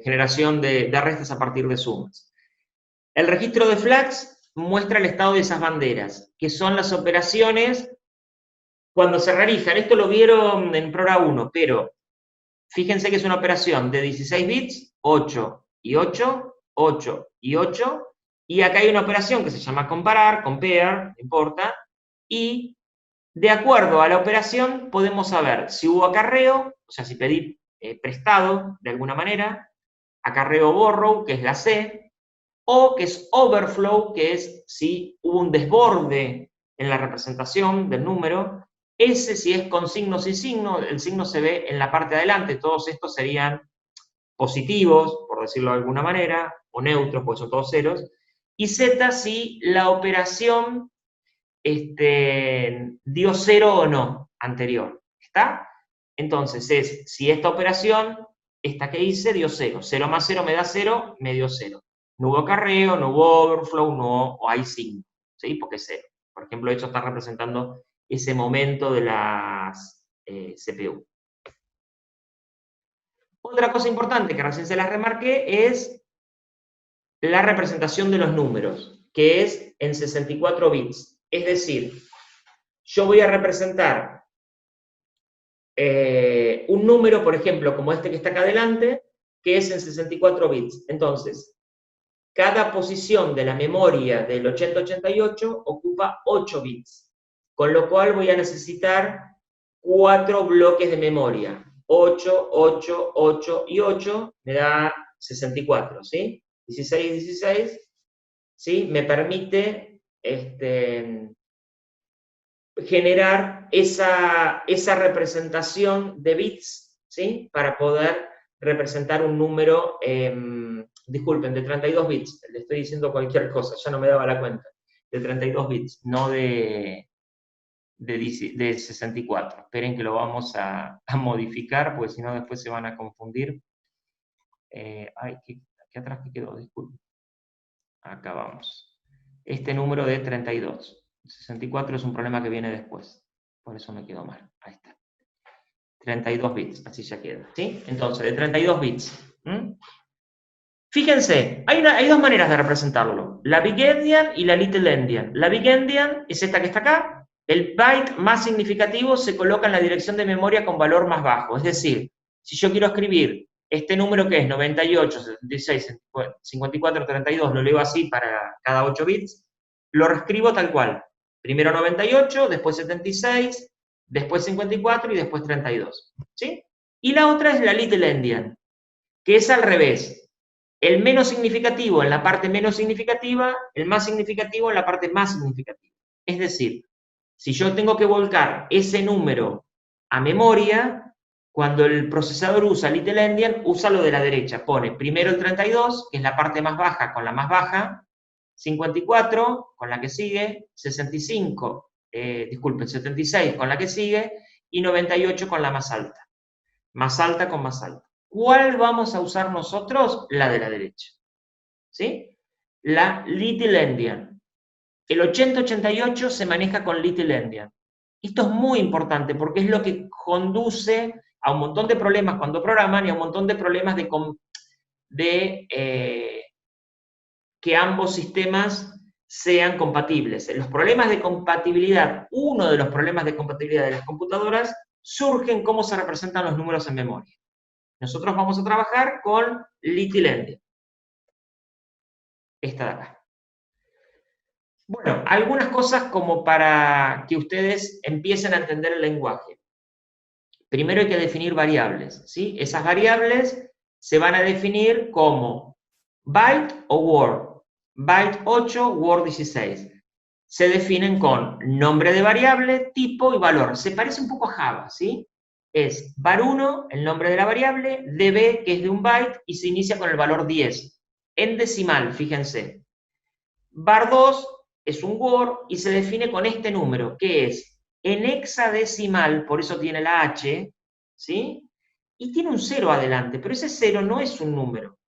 generación de restas a partir de sumas. El registro de flags muestra el estado de esas banderas, que son las operaciones cuando se realizan. Esto lo vieron en Prora 1, pero fíjense que es una operación de 16 bits, 8 y 8, 8 y 8, y acá hay una operación que se llama comparar, compare, no importa, y de acuerdo a la operación podemos saber si hubo acarreo, o sea, si pedí prestado de alguna manera, acarreo borrow, que es la C, o que es overflow, que es si hubo un desborde en la representación del número. S si es con signo sin signo, el signo se ve en la parte de adelante, todos estos serían positivos, por decirlo de alguna manera, o neutros, porque son todos ceros, y Z si la operación dio 0 o no anterior, ¿está? Entonces es, si esta operación, esta que hice, dio 0, 0 más 0 me da 0, me dio 0. No hubo acarreo, no hubo overflow, no, o hay signo, ¿sí? Porque es 0. Por ejemplo, esto está representando ese momento de las CPU. Otra cosa importante que recién se las remarqué es la representación de los números, que es en 64 bits. Es decir, yo voy a representar un número, por ejemplo, como este que está acá adelante, que es en 64 bits. Entonces, cada posición de la memoria del 8088 ocupa 8 bits, con lo cual voy a necesitar 4 bloques de memoria. 8, 8, 8 y 8 me da 64, ¿sí? 16, 16, ¿sí? Me permite generar esa representación de bits, ¿sí? Para poder representar un número, disculpen, de 32 bits, le estoy diciendo cualquier cosa, ya no me daba la cuenta, de 32 bits, no de 64. Esperen que lo vamos a modificar, porque si no después se van a confundir. Aquí atrás que quedó, disculpen. Acá vamos. Este número de 32. 64 es un problema que viene después. Por eso me quedó mal. Ahí está. 32 bits, así ya queda. ¿Sí? Entonces, de 32 bits. Fíjense, hay dos maneras de representarlo. La Big Endian y la Little Endian. La Big Endian es esta que está acá. El byte más significativo se coloca en la dirección de memoria con valor más bajo. Es decir, si yo quiero escribir este número que es 98, 76, 54, 32, lo leo así para cada 8 bits, lo reescribo tal cual. Primero 98, después 76, después 54 y después 32. ¿Sí? Y la otra es la Little Endian, que es al revés. El menos significativo en la parte menos significativa, el más significativo en la parte más significativa. Es decir, si yo tengo que volcar ese número a memoria, cuando el procesador usa Little Endian, usa lo de la derecha. Pone primero el 32, que es la parte más baja con la más baja, 54 con la que sigue, 65, disculpen, 76 con la que sigue, y 98 con la más alta. Más alta con más alta. ¿Cuál vamos a usar nosotros? La de la derecha. ¿Sí? La Little Endian. El 8088 se maneja con Little Endian. Esto es muy importante porque es lo que conduce a un montón de problemas cuando programan y a un montón de problemas de que ambos sistemas sean compatibles. Los problemas de compatibilidad, uno de los problemas de compatibilidad de las computadoras surge en cómo se representan los números en memoria. Nosotros vamos a trabajar con Little Endian. Esta de acá. Bueno, algunas cosas como para que ustedes empiecen a entender el lenguaje. Primero hay que definir variables, ¿sí? Esas variables se van a definir como byte o word. Byte 8, word 16. Se definen con nombre de variable, tipo y valor. Se parece un poco a Java, ¿sí? Es var1, el nombre de la variable, db, que es de un byte, y se inicia con el valor 10. En decimal, fíjense. Var2 es un word y se define con este número, que es en hexadecimal, por eso tiene la H, ¿sí? Y tiene un 0 adelante, pero ese 0 no es un número.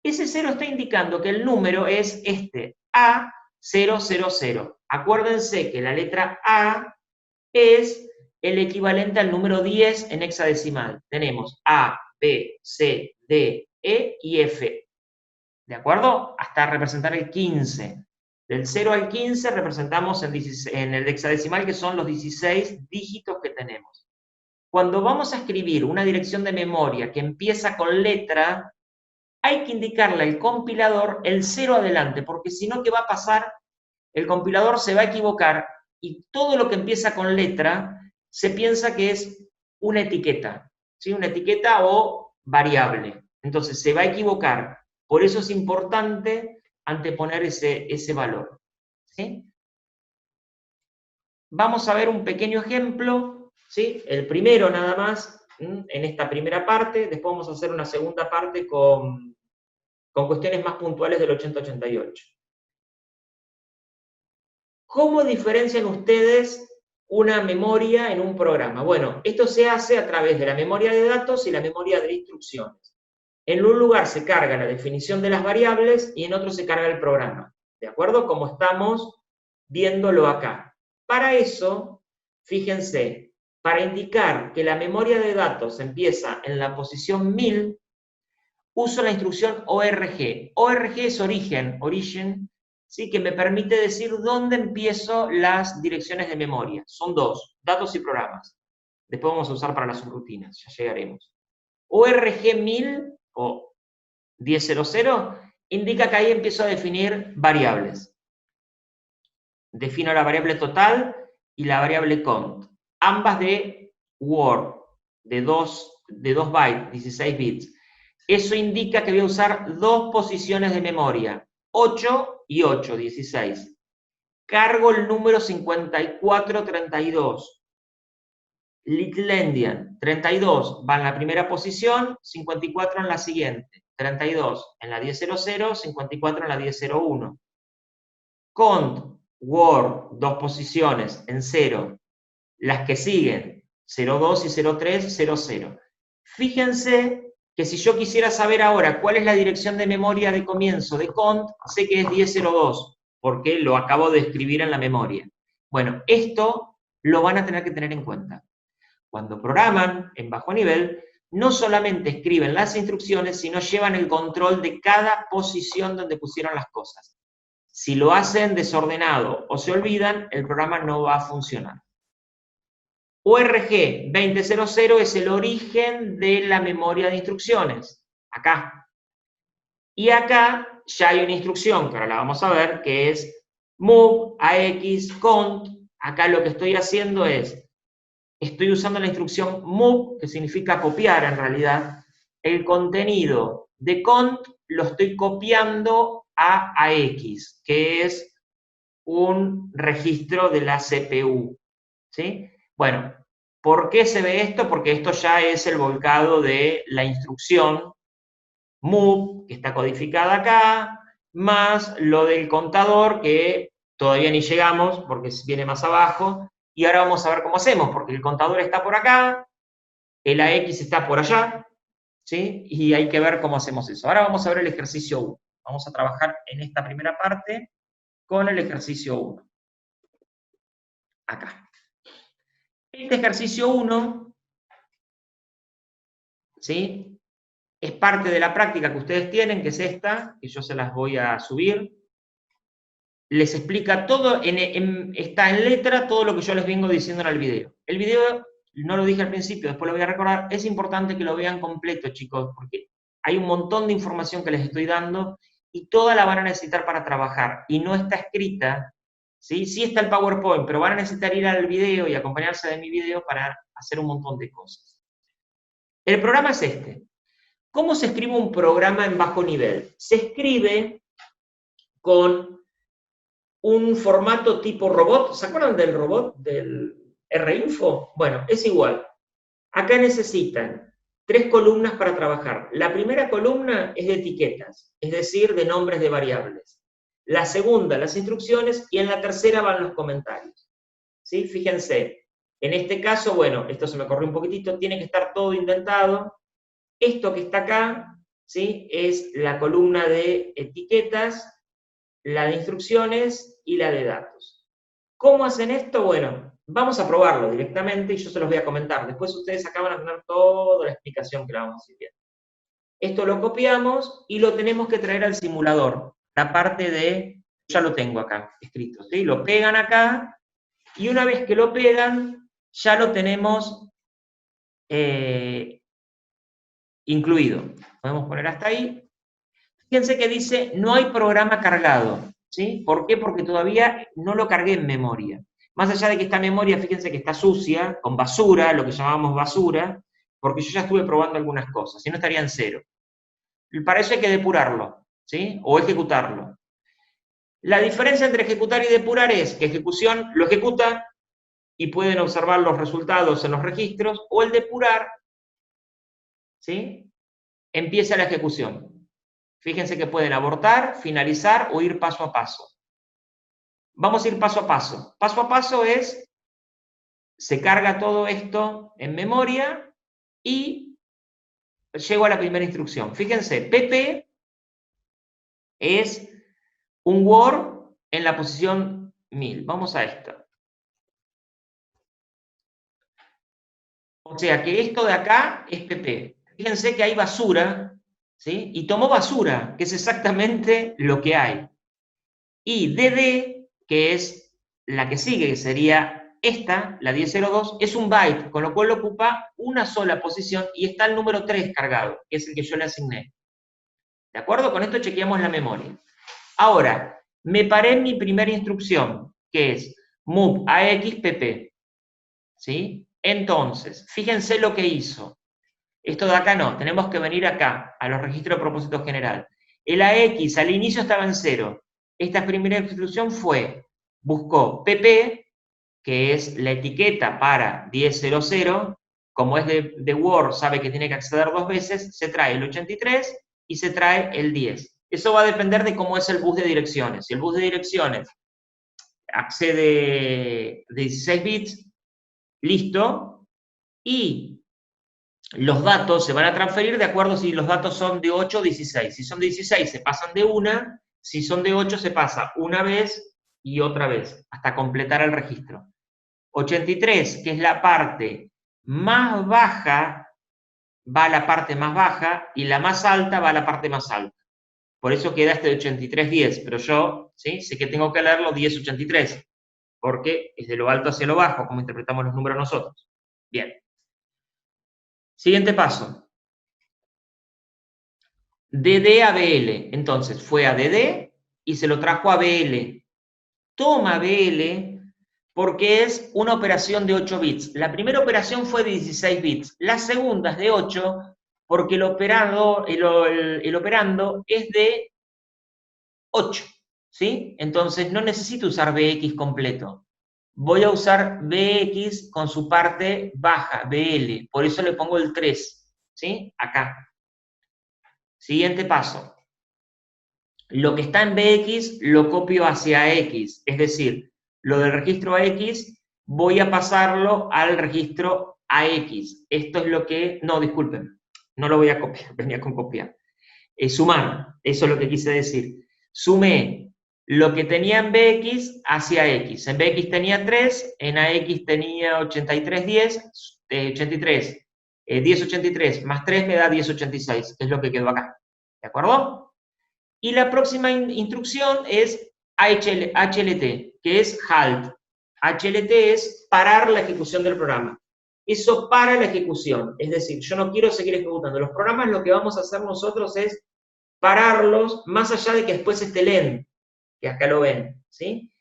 Ese 0 está indicando que el número es este, A000. Acuérdense que la letra A es el equivalente al número 10 en hexadecimal. Tenemos A, B, C, D, E y F. ¿De acuerdo? Hasta representar el 15. Del 0 al 15 representamos en el hexadecimal, que son los 16 dígitos que tenemos. Cuando vamos a escribir una dirección de memoria que empieza con letra, hay que indicarle al compilador el 0 adelante, porque si no, ¿qué va a pasar? El compilador se va a equivocar y todo lo que empieza con letra se piensa que es una etiqueta, ¿sí? Una etiqueta o variable. Entonces se va a equivocar. Por eso es importante anteponer ese valor, ¿sí? Vamos a ver un pequeño ejemplo, ¿sí? El primero nada más, en esta primera parte. Después vamos a hacer una segunda parte con cuestiones más puntuales del 8088. ¿Cómo diferencian ustedes una memoria en un programa? Bueno, esto se hace a través de la memoria de datos y la memoria de instrucciones. En un lugar se carga la definición de las variables y en otro se carga el programa. ¿De acuerdo? Como estamos viéndolo acá. Para eso, fíjense, para indicar que la memoria de datos empieza en la posición 1000, uso la instrucción ORG. ORG es origen, ¿sí? Que me permite decir dónde empiezo las direcciones de memoria. Son dos, datos y programas. Después vamos a usar para las subrutinas, ya llegaremos. ORG 1000 o 1000 indica que ahí empiezo a definir variables. Defino la variable total y la variable count, ambas de Word, de 2 bytes, 16 bits. Eso indica que voy a usar dos posiciones de memoria, 8 y 8, 16. Cargo el número 5432. Little Endian, 32 va en la primera posición, 54 en la siguiente, 32 en la 1000, 54 en la 1001. Cont, Word, dos posiciones en 0. Las que siguen, 02 y 03, 00. Fíjense que si yo quisiera saber ahora cuál es la dirección de memoria de comienzo de Cont, sé que es 1002, porque lo acabo de escribir en la memoria. Bueno, esto lo van a tener que tener en cuenta. Cuando programan en bajo nivel, no solamente escriben las instrucciones, sino llevan el control de cada posición donde pusieron las cosas. Si lo hacen desordenado o se olvidan, el programa no va a funcionar. ORG 2000 es el origen de la memoria de instrucciones, acá. Y acá ya hay una instrucción, que ahora la vamos a ver, que es move AX cont. Acá lo que estoy haciendo es, estoy usando la instrucción move, que significa copiar en realidad, el contenido de cont lo estoy copiando a AX, que es un registro de la CPU, ¿sí? Bueno, ¿por qué se ve esto? Porque esto ya es el volcado de la instrucción move, que está codificada acá, más lo del contador, que todavía ni llegamos, porque viene más abajo, y ahora vamos a ver cómo hacemos, porque el contador está por acá, el AX está por allá, ¿sí? Y hay que ver cómo hacemos eso. Ahora vamos a ver el ejercicio 1. Vamos a trabajar en esta primera parte con el ejercicio 1. Acá. Este ejercicio 1, ¿sí? Es parte de la práctica que ustedes tienen, que es esta, que yo se las voy a subir. Les explica todo, está en letra todo lo que yo les vengo diciendo en el video. El video, no lo dije al principio, después lo voy a recordar, es importante que lo vean completo, chicos, porque hay un montón de información que les estoy dando y toda la van a necesitar para trabajar. Y no está escrita, ¿sí? Sí está el PowerPoint, pero van a necesitar ir al video y acompañarse de mi video para hacer un montón de cosas. El programa es este. ¿Cómo se escribe un programa en bajo nivel? Se escribe con un formato tipo robot. ¿Se acuerdan del robot del RInfo? Bueno, es igual. Acá necesitan 3 columnas para trabajar. La primera columna es de etiquetas, es decir, de nombres de variables. La segunda, las instrucciones, y en la tercera van los comentarios. ¿Sí? Fíjense, en este caso, bueno, esto se me corrió un poquitito, tiene que estar todo indentado. Esto que está acá, ¿sí? Es la columna de etiquetas, la de instrucciones y la de datos. ¿Cómo hacen esto? Bueno, vamos a probarlo directamente y yo se los voy a comentar. Después ustedes acá van a tener toda la explicación que la vamos a ir viendo. Esto lo copiamos y lo tenemos que traer al simulador. La parte de, ya lo tengo acá escrito, ¿sí? Lo pegan acá y una vez que lo pegan, ya lo tenemos incluido. Podemos poner hasta ahí. Fíjense que dice, no hay programa cargado, ¿sí? ¿Por qué? Porque todavía no lo cargué en memoria. Más allá de que esta memoria, fíjense que está sucia, con basura, lo que llamamos basura, porque yo ya estuve probando algunas cosas, si no estaría en cero. Para eso hay que depurarlo, ¿sí? O ejecutarlo. La diferencia entre ejecutar y depurar es que ejecución lo ejecuta y pueden observar los resultados en los registros, o el depurar, ¿sí? Empieza la ejecución. Fíjense que pueden abortar, finalizar o ir paso a paso. Vamos a ir paso a paso. Paso a paso es, se carga todo esto en memoria y llego a la primera instrucción. Fíjense, PP es un Word en la posición 1000. Vamos a esto. O sea que esto de acá es PP. Fíjense que hay basura, ¿sí? Y tomó basura, que es exactamente lo que hay. Y DD, que es la que sigue, que sería esta, la 1002, es un byte, con lo cual ocupa una sola posición y está el número 3 cargado, que es el que yo le asigné. ¿De acuerdo? Con esto chequeamos la memoria. Ahora, me paré en mi primera instrucción, que es move AXPP. ¿Sí? Entonces, fíjense lo que hizo. Esto de acá no, tenemos que venir acá, a los registros de propósito general. El AX al inicio estaba en 0. Esta primera instrucción fue, buscó PP, que es la etiqueta para 10.00, como es de Word, sabe que tiene que acceder 2 veces, se trae el 83 y se trae el 10. Eso va a depender de cómo es el bus de direcciones. Si el bus de direcciones accede de 16 bits, listo, y los datos se van a transferir de acuerdo si los datos son de 8 o 16. Si son de 16 se pasan de una, si son de 8 se pasa una vez y otra vez, hasta completar el registro. 83, que es la parte más baja, va a la parte más baja, y la más alta va a la parte más alta. Por eso queda este de 83.10, pero yo, ¿sí? Sé que tengo que leerlo 10.83, porque es de lo alto hacia lo bajo, como interpretamos los números nosotros. Bien. Siguiente paso. DD a BL. Entonces fue a DD y se lo trajo a BL. Toma BL porque es una operación de 8 bits. La primera operación fue de 16 bits. La segunda es de 8 porque el operando es de 8. ¿Sí? Entonces no necesito usar BX completo. Voy a usar BX con su parte baja, BL. Por eso le pongo el 3. ¿Sí? Acá. Siguiente paso. Lo que está en BX lo copio hacia X, es decir, lo del registro AX voy a pasarlo al registro AX. Esto es lo que, no, disculpen, no lo voy a copiar, venía con copiar. Sumar, eso es lo que quise decir. Sumé lo que tenía en BX hacia X. En BX tenía 3, en AX tenía 83.10, 83, 10.83 más 3 me da 10.86, es lo que quedó acá. ¿De acuerdo? Y la próxima instrucción es HLT, que es halt. HLT es parar la ejecución del programa. Eso para la ejecución, es decir, yo no quiero seguir ejecutando. Los programas lo que vamos a hacer nosotros es pararlos, más allá de que después esté lent, que acá lo ven, ¿sí?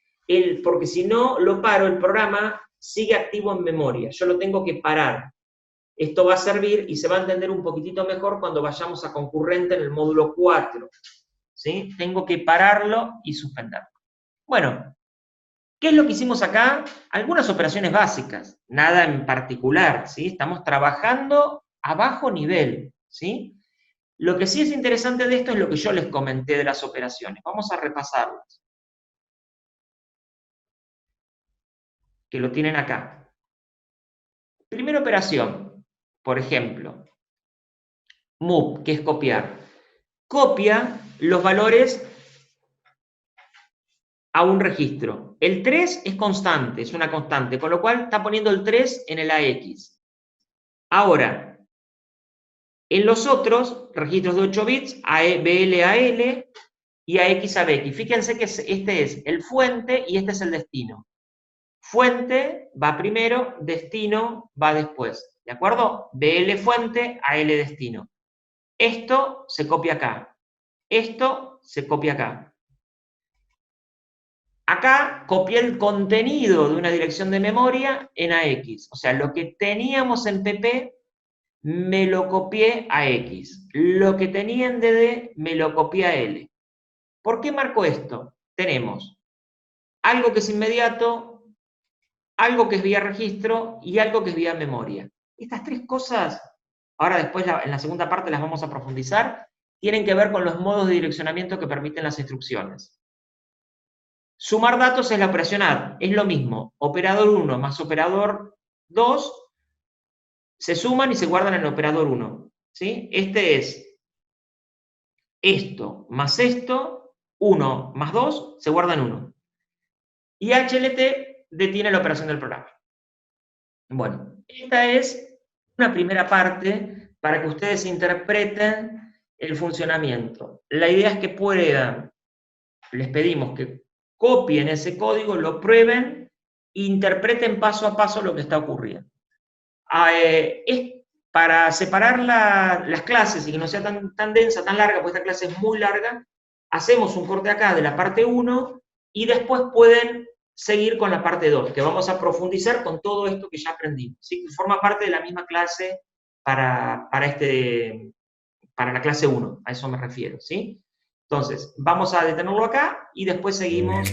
Porque si no lo paro, el programa sigue activo en memoria. Yo lo tengo que parar. Esto va a servir y se va a entender un poquitito mejor cuando vayamos a concurrente en el módulo 4. ¿Sí? Tengo que pararlo y suspenderlo. Bueno, ¿qué es lo que hicimos acá? Algunas operaciones básicas, nada en particular, ¿sí? Estamos trabajando a bajo nivel, ¿sí? Lo que sí es interesante de esto es lo que yo les comenté de las operaciones. Vamos a repasarlas. Que lo tienen acá. Primera operación, por ejemplo, move, que es copiar. Copia los valores a un registro. El 3 es constante, es una constante, con lo cual está poniendo el 3 en el AX. Ahora, en los otros registros de 8 bits, BL a L y AX a BX. Fíjense que este es el fuente y este es el destino. Fuente va primero, destino va después. ¿De acuerdo? BL fuente, AL destino. Esto se copia acá. Esto se copia acá. Acá copié el contenido de una dirección de memoria en AX. O sea, lo que teníamos en PP me lo copié a X. Lo que tenía en DD me lo copié a L. ¿Por qué marco esto? Tenemos algo que es inmediato, algo que es vía registro y algo que es vía memoria. Estas tres cosas, ahora después en la segunda parte las vamos a profundizar, tienen que ver con los modos de direccionamiento que permiten las instrucciones. Sumar datos es la operación add, es lo mismo, operador 1 más operador 2 se suman y se guardan en el operador 1. ¿Sí? Este es esto más esto, 1 más 2 se guarda en 1. Y HLT detiene la operación del programa. Bueno, esta es una primera parte para que ustedes interpreten el funcionamiento. La idea es que puedan, les pedimos que copien ese código, lo prueben e interpreten paso a paso lo que está ocurriendo. Es para separar las clases y que no sea tan densa, tan larga, porque esta clase es muy larga, hacemos un corte acá de la parte 1 y después pueden seguir con la parte 2, que vamos a profundizar con todo esto que ya aprendimos. ¿Sí? Forma parte de la misma clase para la clase 1, a eso me refiero. ¿Sí? Entonces, vamos a detenerlo acá y después seguimos